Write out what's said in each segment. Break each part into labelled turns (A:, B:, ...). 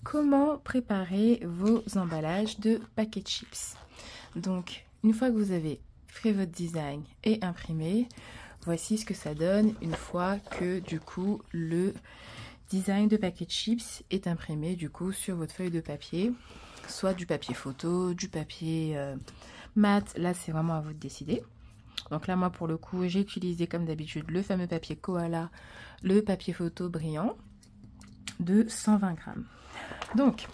A: comment préparer vos emballages de paquets chips. Donc, une fois que vous avez fait votre design et imprimé, voici ce que ça donne une fois que du coup le design de paquet chips est imprimé du coup sur votre feuille de papier, soit du papier photo, du papier mat. Là, c'est vraiment à vous de décider. Donc là, moi, pour le coup, j'ai utilisé comme d'habitude le fameux papier Koala, le papier photo brillant de 120 grammes. Donc,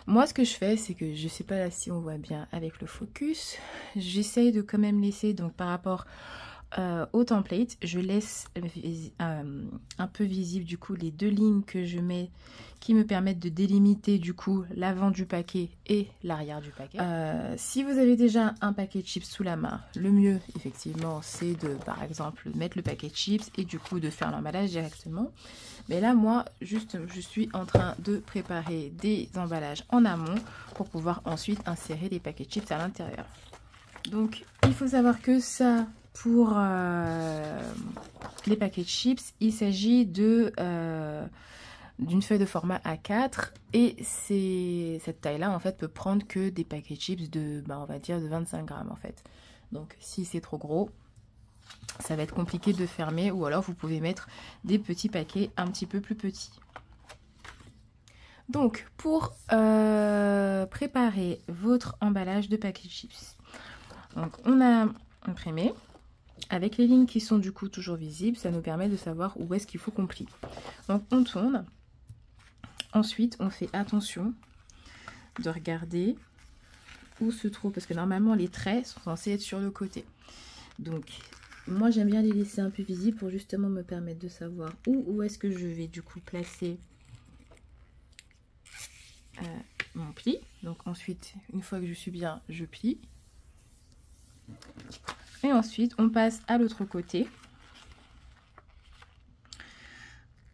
A: moi, ce que je fais, c'est que je sais pas là si on voit bien avec le focus. J'essaye de quand même laisser, donc par rapport au template, je laisse un peu visible du coup les deux lignes que je mets qui me permettent de délimiter du coup l'avant du paquet et l'arrière du paquet. Si vous avez déjà un paquet de chips sous la main, le mieux effectivement c'est de par exemple mettre le paquet de chips et du coup de faire l'emballage directement. Mais là moi juste je suis en train de préparer des emballages en amont pour pouvoir ensuite insérer les paquets de chips à l'intérieur. Donc il faut savoir que ça, pour les paquets de chips, il s'agit de d'une feuille de format A4 et cette taille-là en fait peut prendre que des paquets de chips de, on va dire de 25 grammes en fait. Donc si c'est trop gros, ça va être compliqué de fermer ou alors vous pouvez mettre des petits paquets un petit peu plus petits. Donc pour préparer votre emballage de paquets de chips, donc on a imprimé. Avec les lignes qui sont du coup toujours visibles, ça nous permet de savoir où est-ce qu'il faut qu'on plie. Donc on tourne. Ensuite, on fait attention de regarder où se trouve, parce que normalement les traits sont censés être sur le côté. Donc moi j'aime bien les laisser un peu visibles pour justement me permettre de savoir où est-ce que je vais du coup placer mon pli. Donc ensuite, une fois que je suis bien, je plie. Et ensuite, on passe à l'autre côté.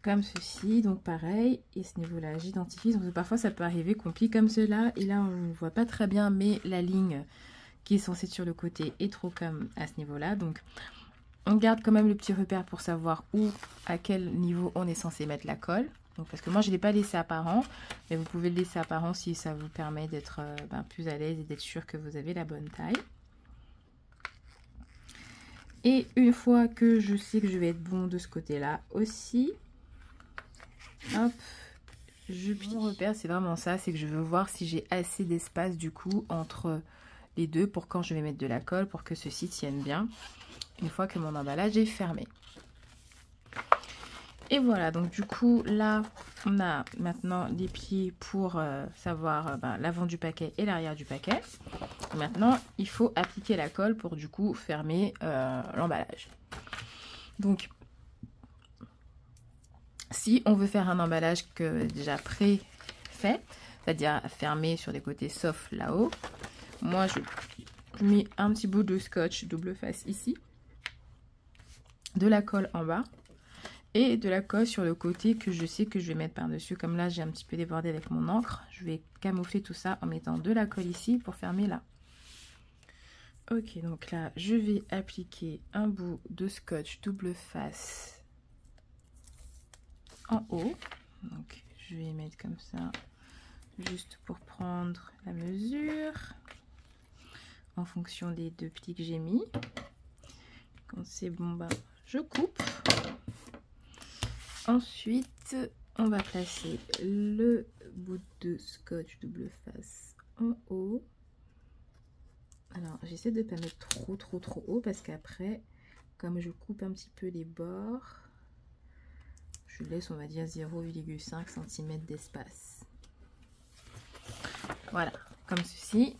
A: Comme ceci. Donc pareil. Et ce niveau-là, j'identifie. Donc parfois, ça peut arriver qu'on plie comme cela. Et là, on ne voit pas très bien. Mais la ligne qui est censée être sur le côté est trop comme à ce niveau-là. Donc, on garde quand même le petit repère pour savoir où, à quel niveau on est censé mettre la colle. Donc, parce que moi, je ne l'ai pas laissé apparent. Mais vous pouvez le laisser apparent si ça vous permet d'être plus à l'aise et d'être sûr que vous avez la bonne taille. Et une fois que je sais que je vais être bon de ce côté-là aussi, hop, je plie. Mon repère, c'est vraiment ça, c'est que je veux voir si j'ai assez d'espace du coup entre les deux pour quand je vais mettre de la colle pour que ceci tienne bien une fois que mon emballage est fermé. Et voilà, donc du coup là on a maintenant les plis pour savoir l'avant du paquet et l'arrière du paquet. Maintenant il faut appliquer la colle pour du coup fermer l'emballage. Donc si on veut faire un emballage déjà pré-fait, c'est-à-dire fermé sur les côtés sauf là-haut, moi je mets un petit bout de scotch double face ici, de la colle en bas et de la colle sur le côté que je sais que je vais mettre par-dessus. Comme là, j'ai un petit peu débordé avec mon encre. Je vais camoufler tout ça en mettant de la colle ici pour fermer là. Ok, donc là, je vais appliquer un bout de scotch double face en haut. Donc, je vais mettre comme ça, juste pour prendre la mesure en fonction des deux plis que j'ai mis. Quand c'est bon, je coupe. Ensuite, on va placer le bout de scotch double face en haut. Alors, j'essaie de ne pas mettre trop haut parce qu'après, comme je coupe un petit peu les bords, je laisse, on va dire, 0,5 cm d'espace. Voilà, comme ceci.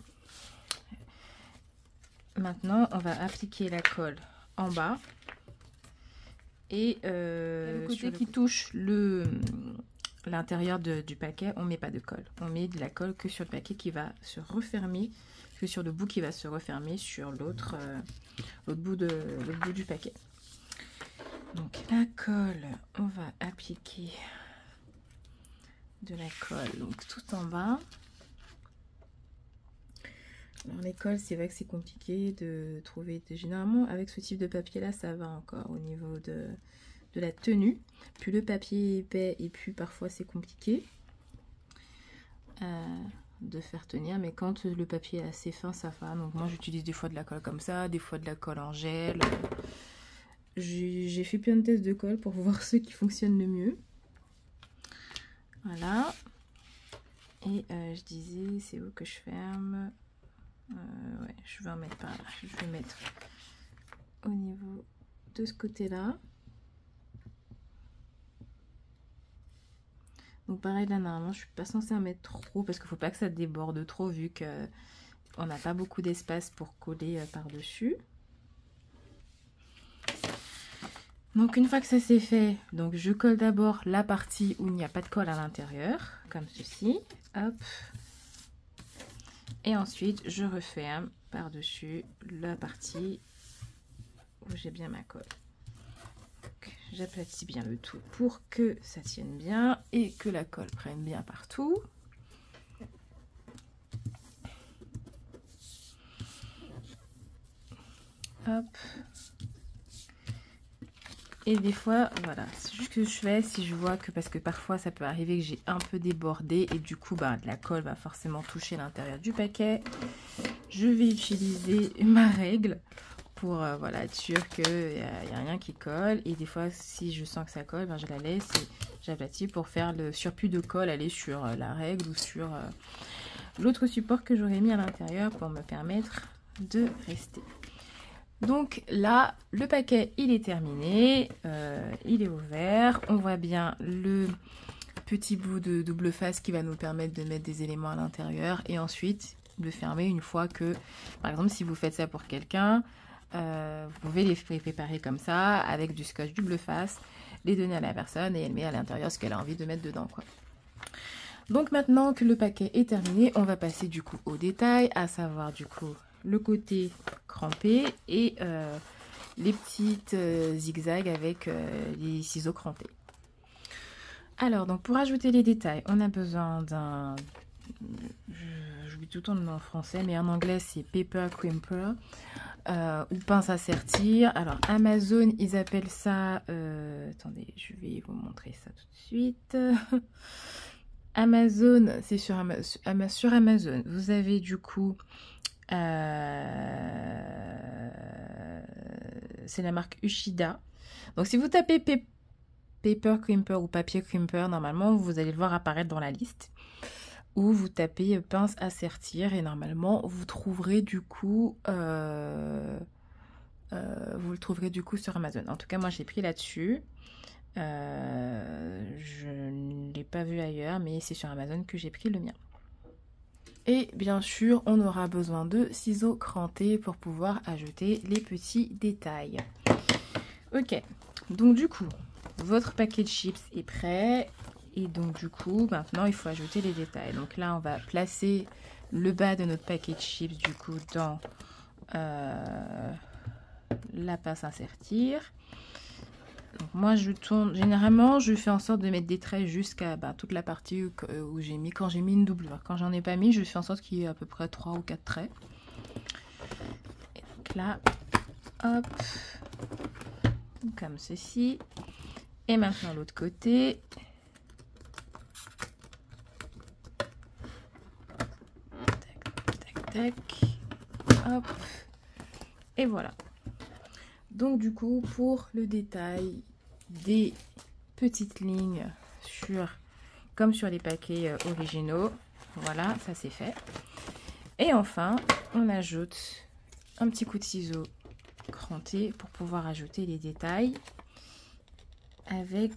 A: Maintenant, on va appliquer la colle en bas. Et le côté qui touche l'intérieur du paquet, on met pas de colle. On met de la colle que sur le paquet qui va se refermer, que sur le bout qui va se refermer sur l'autre bout du paquet. Donc la colle, on va appliquer de la colle donc tout en bas. Alors les colles, c'est vrai que c'est compliqué de trouver. Généralement, avec ce type de papier-là, ça va encore au niveau de la tenue. Plus le papier est épais et plus parfois c'est compliqué. de faire tenir, mais quand le papier est assez fin, ça va. Donc moi j'utilise des fois de la colle comme ça, des fois de la colle en gel. J'ai fait plein de tests de colle pour voir ceux qui fonctionnent le mieux. Voilà. Et je disais, c'est où que je ferme? Ouais, je vais en mettre par là. Je vais mettre au niveau de ce côté-là. Donc pareil là, normalement je suis pas censée en mettre trop parce qu'il faut pas que ça déborde trop vu que on n'a pas beaucoup d'espace pour coller par dessus. Donc une fois que ça c'est fait, donc je colle d'abord la partie où il n'y a pas de colle à l'intérieur, comme ceci, hop. Et ensuite je referme par dessus la partie où j'ai bien ma colle. J'aplatis bien le tout pour que ça tienne bien et que la colle prenne bien partout. Hop. Et des fois, voilà, c'est juste que je fais si je vois que, parce que parfois ça peut arriver que j'ai un peu débordé et du coup, bah, la colle va forcément toucher l'intérieur du paquet. Je vais utiliser ma règle pour voilà, être sûr qu'il n'y a rien qui colle. Et des fois, si je sens que ça colle, ben, je la laisse et j'aplatis pour faire le surplus de colle aller sur la règle ou sur l'autre support que j'aurais mis à l'intérieur pour me permettre de rester. Donc là, le paquet, il est terminé, il est ouvert. On voit bien le petit bout de double face qui va nous permettre de mettre des éléments à l'intérieur et ensuite de fermer une fois que, par exemple, si vous faites ça pour quelqu'un, vous pouvez les préparer comme ça, avec du scotch double face, les donner à la personne et elle met à l'intérieur ce qu'elle a envie de mettre dedans, quoi. Donc maintenant que le paquet est terminé, on va passer du coup au détail, à savoir du coup le côté crampé et les petites zigzags avec les ciseaux crampés. Alors, donc pour ajouter les détails, on a besoin d'un... J'oublie tout le temps le nom en français, mais en anglais c'est paper crimper ou pince à sertir. Alors Amazon, ils appellent ça... attendez, je vais vous montrer ça tout de suite. Amazon, c'est sur Amazon. Vous avez du coup... c'est la marque Ushida. Donc si vous tapez paper crimper ou papier crimper, normalement vous allez le voir apparaître dans la liste. Ou vous tapez pince à sertir et normalement vous trouverez du coup vous le trouverez du coup sur Amazon. En tout cas moi j'ai pris là-dessus. Je ne l'ai pas vu ailleurs, mais c'est sur Amazon que j'ai pris le mien. Et bien sûr, on aura besoin de ciseaux crantés pour pouvoir ajouter les petits détails. Ok, donc du coup, votre paquet de chips est prêt. Et donc du coup, maintenant, il faut ajouter les détails. Donc là, on va placer le bas de notre paquet de chips, du coup, dans la pince à sertir. Donc moi je tourne, généralement je fais en sorte de mettre des traits jusqu'à toute la partie où j'ai mis, quand j'ai mis une doublure. Quand j'en ai pas mis, je fais en sorte qu'il y ait à peu près 3 ou 4 traits. Et donc là, hop, comme ceci. Et maintenant l'autre côté. Tac, tac, tac. Hop. Et voilà. Donc du coup, pour le détail des petites lignes comme sur les paquets originaux, voilà, ça c'est fait. Et enfin, on ajoute un petit coup de ciseau cranté pour pouvoir ajouter les détails avec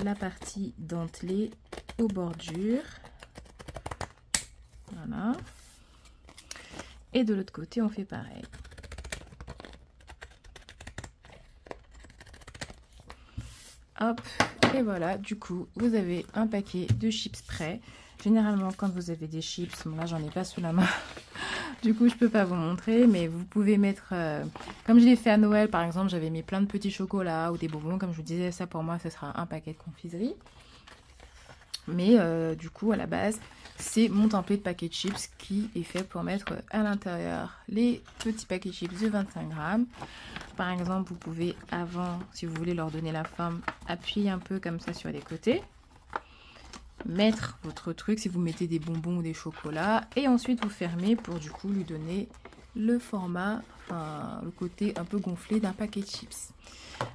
A: la partie dentelée aux bordures. Voilà. Et de l'autre côté, on fait pareil. Hop, et voilà, du coup, vous avez un paquet de chips prêts. Généralement, quand vous avez des chips, bon là, j'en ai pas sous la main. Du coup, je peux pas vous montrer, mais vous pouvez mettre... comme je l'ai fait à Noël, par exemple, j'avais mis plein de petits chocolats ou des bonbons. Comme je vous disais, ça, pour moi, ce sera un paquet de confiserie. Mais du coup, à la base, c'est mon template de paquet de chips qui est fait pour mettre à l'intérieur les petits paquets de chips de 25 grammes. Par exemple, vous pouvez, avant, si vous voulez leur donner la forme, appuyer un peu comme ça sur les côtés. mettre votre truc, si vous mettez des bonbons ou des chocolats, et ensuite vous fermez pour du coup lui donner le format, enfin le côté un peu gonflé d'un paquet de chips.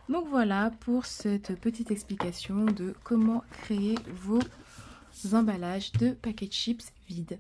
A: Donc voilà pour cette petite explication de comment créer vos emballages de paquets de chips vides.